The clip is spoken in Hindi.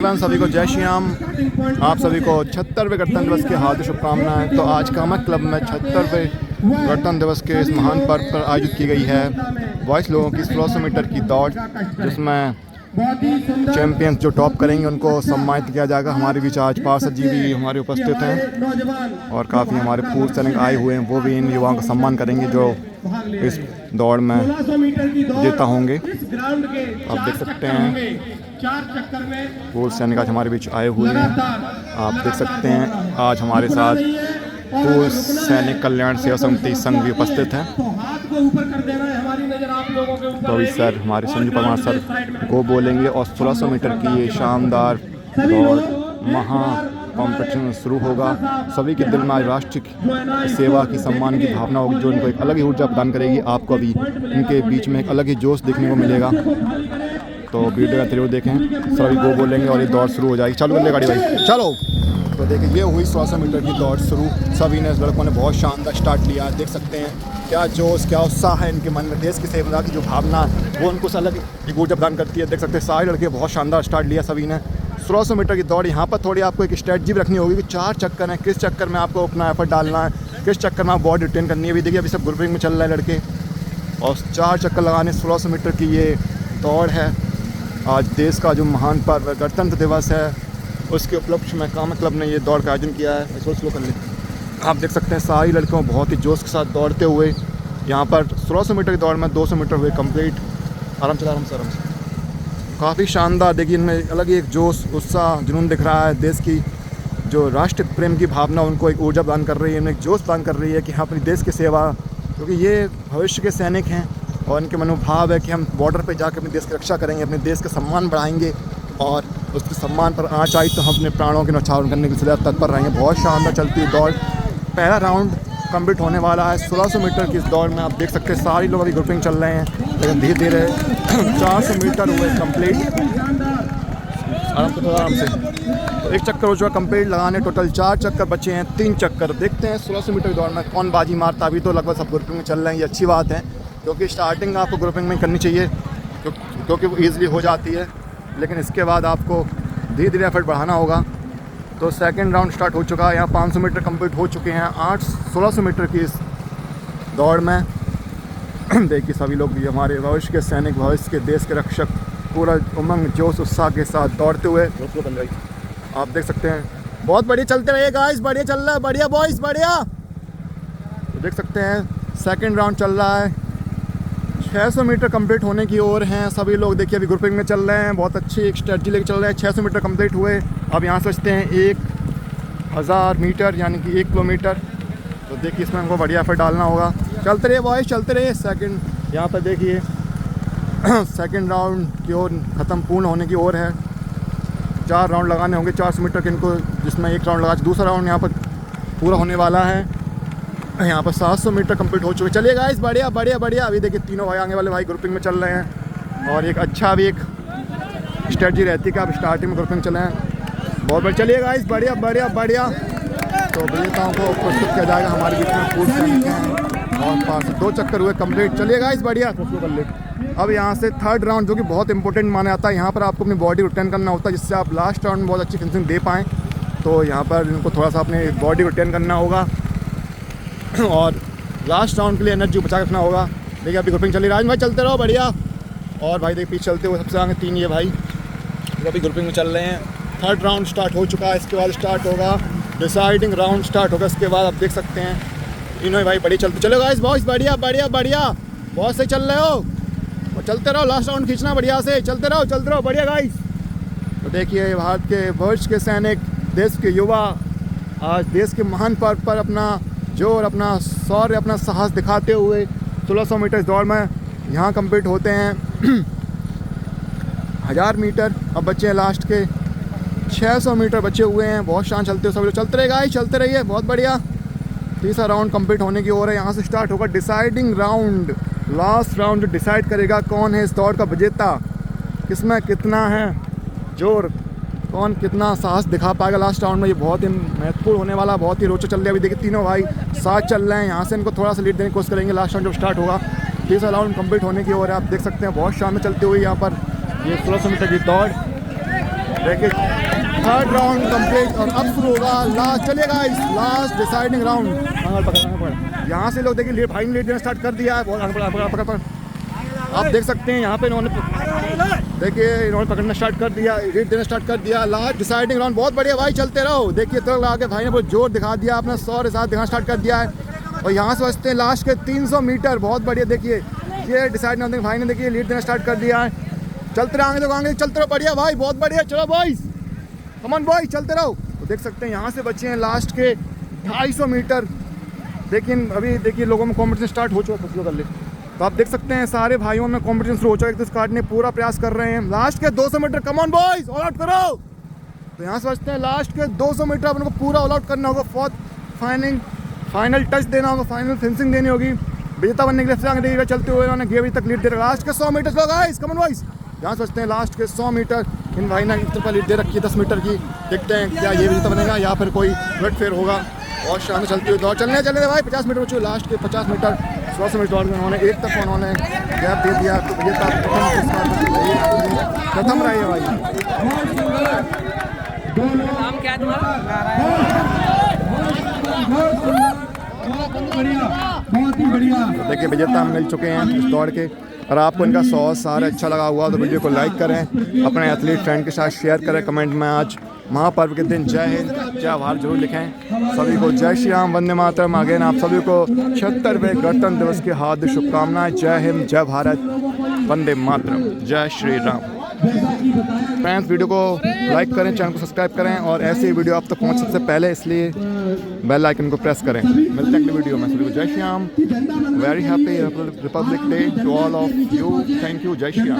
सभी को जय श्री राम। आप सभी को 76वें गणतंत्र दिवस की हार्दिक शुभकामनाएं। तो आज कामक क्लब में 76वें गणतंत्र दिवस के इस महान पर्व पर आयोजित की गई है 22 लोगों की 1600 मीटर की दौड़, जिसमें चैंपियंस जो टॉप करेंगे उनको सम्मानित किया जाएगा। हमारे बीच आज पार्षद जी भी हमारे उपस्थित हैं और काफ़ी हमारे पूर्व सैनिक आए हुए हैं, वो भी इन युवाओं का सम्मान करेंगे जो इस दौड़ में विजेता होंगे। आप देख सकते हैं पूर्व सैनिक आज हमारे बीच आए हुए हैं। आप देख सकते हैं आज हमारे साथ पूर्व सैनिक कल्याण सेवा समिति संघ भी उपस्थित हैं। तो अभी सर हमारे संजू परमार सर को बोलेंगे और 1600 मीटर की ये शानदार दौड़ महा कॉम्पिटिशन शुरू होगा। सभी के दिल में आज राष्ट्र की सेवा की सम्मान की भावना होगी, जो इनको एक अलग ही ऊर्जा प्रदान करेगी। आपको अभी इनके बीच में एक अलग ही जोश देखने को मिलेगा। तो वीडियो का जरूर देखें, सभी को बोलेंगे और ये दौड़ शुरू हो जाएगी। चालू कर ले गाड़ी भाई, चलो। तो देखिए ये हुई 1600 मीटर की दौड़ शुरू। सभी ने, लड़कों ने बहुत शानदार स्टार्ट लिया। देख सकते हैं क्या जोश, क्या उत्साह है इनके मन में। देश की सेवा की जो भावना वो उनको अलग एक ऊर्जा प्रदान करती है। देख सकते हैं सारे लड़के बहुत शानदार स्टार्ट लिया सभी ने। 1600 मीटर की दौड़, यहाँ पर थोड़ी आपको एक स्ट्रेटजी भी रखनी होगी कि 4 चक्कर हैं, किस चक्कर में आपको अपना एफर्ट डालना है, किस चक्कर में आप बॉडी रिटेन करनी है। अभी देखिए अभी सब ग्रुपिंग में चल रहे हैं लड़के और 4 चक्कर लगाने 1600 मीटर की ये दौड़ है। आज देश का जो महान पर्व गणतंत्र दिवस है, उसके उपलक्ष्य में कामक क्लब ने ये दौड़ का आयोजन किया है। स्लो कर ले। आप देख सकते हैं सारी लड़कियों बहुत ही जोश के साथ दौड़ते हुए यहाँ पर 1600 मीटर की दौड़ में 200 मीटर हुए कंप्लीट। आराम से काफ़ी शानदार। देखिए इनमें अलग ही एक जोश, उत्साह, जुनून दिख रहा है। देश की जो राष्ट्र प्रेम की भावना उनको एक ऊर्जा प्रदान कर रही है, इन्हें एक जोश प्रदान कर रही है कि हाँ अपनी देश की सेवा, क्योंकि ये भविष्य के सैनिक हैं और इनके मनोभाव है कि हम बॉर्डर पे जाकर अपने देश की रक्षा करेंगे, अपने देश का सम्मान बढ़ाएंगे और उसके सम्मान पर आँच आई तो हम अपने प्राणों के न्यौछावर करने के लिए तत्पर रहेंगे। बहुत शानदार चलती है दौड़। पहला राउंड कंप्लीट होने वाला है 1600 मीटर की इस दौड़ में। आप देख सकते हैं सारे लोग अभी ग्रुपिंग चल रहे हैं, लेकिन धीरे धीरे 400 मीटर हुए कंप्लीट। आराम से तो एक चक्कर हो चुका कंप्लीट लगाने। टोटल 4 चक्कर बचे हैं, 3 चक्कर। देखते हैं 1600 मीटर की दौड़ में कौन बाजी मारता। अभी तो लगभग सब ग्रुपिंग में चल रहे हैं, ये अच्छी बात है, क्योंकि स्टार्टिंग आपको ग्रुपिंग में करनी चाहिए क्योंकि वो ईज़िली हो जाती है, लेकिन इसके बाद आपको धीरे धीरे एफर्ट बढ़ाना होगा। तो सेकंड राउंड स्टार्ट हो चुका है। यहाँ 500 मीटर कंप्लीट हो चुके हैं 1600 मीटर की इस दौड़ में। देखिए सभी लोग भी हमारे भविष्य के सैनिक, भविष्य के देश के रक्षक पूरा उमंग जोश उत्साह के साथ दौड़ते हुए आप देख सकते हैं। बहुत बढ़िया चलते रहिए गाइस, बढ़िया चल रहा है, बढ़िया बॉयज़, बढ़िया। तो देख सकते हैं सेकेंड राउंड चल रहा है। 600 मीटर कंप्लीट होने की ओर हैं सभी लोग। देखिए अभी ग्रुपिंग में चल रहे हैं, बहुत अच्छी एक स्ट्रेटजी लेकर चल रहे हैं। 600 मीटर कंप्लीट हुए। अब यहाँ सोचते हैं 1000 मीटर यानी कि 1 किलोमीटर। तो देखिए इसमें हमको बढ़िया एफर्ट डालना होगा। चलते रहिए बॉयज़, चलते रहिए। सेकंड यहाँ पर देखिए सेकंड राउंड की ओर ख़त्म पूर्ण होने की ओर है। 4 राउंड लगाने होंगे 400 मीटर के इनको, जिसमें 1 राउंड लगा। दूसरा राउंड यहाँ पर पूरा होने वाला है। यहाँ पर 700 मीटर कंप्लीट हो चुके। चलिए गाइस, बढ़िया बढ़िया बढ़िया। अभी देखिए तीनों भाई आगे वाले भाई ग्रुपिंग में चल रहे हैं और एक अच्छा भी एक स्ट्रेटजी रहती है कि आप स्टार्टिंग में ग्रुपिंग चलें। बहुत बढ़िया। चलिए गाइस, बढ़िया बढ़िया बढ़िया। तो विजेताओं को प्रस्तुत किया जाएगा। हमारे बीच में पूर्व सैनिक हैं और 2 चक्कर हुए कंप्लीट। चलिए गाइस, बढ़िया। कर ले। अब यहाँ से थर्ड राउंड, जो कि बहुत इंपॉर्टेंट माना जाता है, यहाँ पर आपको अपनी बॉडी रिटेन करना होता है, जिससे आप लास्ट राउंड में बहुत अच्छी फिनिशिंग दे पाएँ। तो यहाँ पर इनको थोड़ा सा अपनी बॉडी रिटेन करना होगा और लास्ट राउंड के लिए एनर्जी बचा रखना होगा। देखिए अभी ग्रुपिंग चली। राज भाई चलते रहो, बढ़िया। और भाई देखिए पीछे चलते हुए सबसे आगे 3 ये भाई अभी ग्रुपिंग में चल रहे हैं। थर्ड राउंड स्टार्ट हो चुका है। इसके बाद स्टार्ट होगा डिसाइडिंग राउंड स्टार्ट होगा। इसके बाद आप देख सकते हैं तीनों भाई बढ़िया चलते। चलो गाइस, बहुत बढ़िया बढ़िया बढ़िया, बहुत सही चल रहे हो और चलते रहो। लास्ट राउंड खींचना बढ़िया से। चलते रहो बढ़िया गाइस। तो देखिए भारत के भविष्य के सैनिक, देश के युवा आज देश के महान पर्व पर अपना जोर, अपना शौर्य, अपना साहस दिखाते हुए 1600 मीटर दौड़ में यहाँ कंप्लीट होते हैं। 1000 मीटर अब बचे हैं लास्ट के। 600 मीटर बचे हुए हैं। बहुत शान चलते हो सब लोग। चलते रहे गाइस, चलते रहिए, बहुत बढ़िया। तीसरा राउंड कंप्लीट होने की ओर है। यहाँ से स्टार्ट होगा deciding round. Last round decide करेगा कौन है इस दौड़ का विजेता, किसमें कितना है जोर, कौन कितना साहस दिखा पाएगा लास्ट राउंड में। ये बहुत ही महत्वपूर्ण होने वाला, बहुत ही रोचक चल रही है। अभी देखिए तीनों भाई साथ चल रहे हैं। यहाँ से इनको थोड़ा सा लीड देने की कोशिश करेंगे लास्ट राउंड जब स्टार्ट होगा। तीसरा राउंड कंप्लीट होने की ओर है। आप देख सकते हैं बहुत शानदार चलते हुए यहाँ पर ये 1600 मीटर की दौड़। देखिए थर्ड राउंड कंप्लीट और अब शुरू होगा लास्ट। चलेगा इस लास्ट डिसाइडिंग राउंड। यहाँ से लोग देखिए भाई ने लीड देना स्टार्ट कर दिया है। आप देख सकते हैं यहाँ पे इन्होंने देखिए इन्होंने पकड़ना स्टार्ट कर दिया, लीड देना स्टार्ट कर दिया। लास्ट डिसाइडिंग राउंड बहुत बढ़िया भाई, चलते रहो। देखिए तो आगे भाई ने बहुत जोर दिखा दिया, अपना 100 के साथ दिखाना स्टार्ट कर दिया है। और यहाँ से बचते हैं लास्ट के 300 मीटर। बहुत बढ़िया, देखिए ये डिसाइड राउंड भाई ने देखिए लीड देना स्टार्ट कर दिया है। चलते रहेंगे तो आगे चलते रहो, बढ़िया भाई, बहुत बढ़िया। चलो बॉयज, कम ऑन बॉयज, चलते रहो। तो देख सकते हैं यहाँ से बचे हैं लास्ट के 250 मीटर। लेकिन अभी देखिए लोगों में कॉम्पिटिशन स्टार्ट हो चुका है, कर ले। तो आप देख सकते हैं सारे भाइयों में कॉम्पिटिशन शुरू हो चुका है, एक दूसरे काटने पूरा प्रयास कर रहे हैं। लास्ट के 200 metre, come on boys, all out करो। तो यहाँ से बचते हैं लास्ट के 200 मीटर, अपन को पूरा ऑल आउट करना होगा। फाइनल टच देना होगा, फाइनल फिनिशिंग देनी होगी। विजेता बनने के लिए देखिए चलते हुए उन्होंने गेवी तक लीड दे रखा। लास्ट के 100 मीटर लोग गाइस, कम ऑन बॉयज। यहाँ से बचते हैं लास्ट के 100 मीटर। इन भाई ने एक तरफ लीड दे रखी है 10 मीटर की। देखते हैं क्या ये विजेता बनेगा या फिर कोई वेट फेयर होगा। और शानदार चलती हुई दौड़, चलने भाई 50 मीटर बचे। लास्ट के 50 मीटर 100 मीटर दौड़ में उन्होंने एक तरफ उन्होंने गैप दे दिया। तो विजेता प्रथम रहे भाई। नाम क्या है तुम्हारा? देखिए विजेता हम मिल चुके हैं इस दौड़ के। और आपको इनका 100 सारा अच्छा लगा हुआ तो वीडियो को लाइक करें, अपने एथलीट फ्रेंड के साथ शेयर करें। कमेंट में आज महापर्व के दिन जय हिंद जय भारत जरूर लिखें। सभी को जय श्री राम, वंदे मातरम। अगेन आप सभी को 76वें गणतंत्र दिवस की हार्दिक शुभकामनाएं। जय हिंद जय भारत वंदे मातरम, जय श्री राम। फ्रेंड्स वीडियो को लाइक करें, चैनल को सब्सक्राइब करें और ऐसे ही वीडियो आप तक पहुंच सबसे पहले, इसलिए बेल आइकन को प्रेस करें। मिलते हैं अगले वीडियो में। सभी को जय Shri Ram, very happy republic day to all of you. Thank you, जय श्री राम।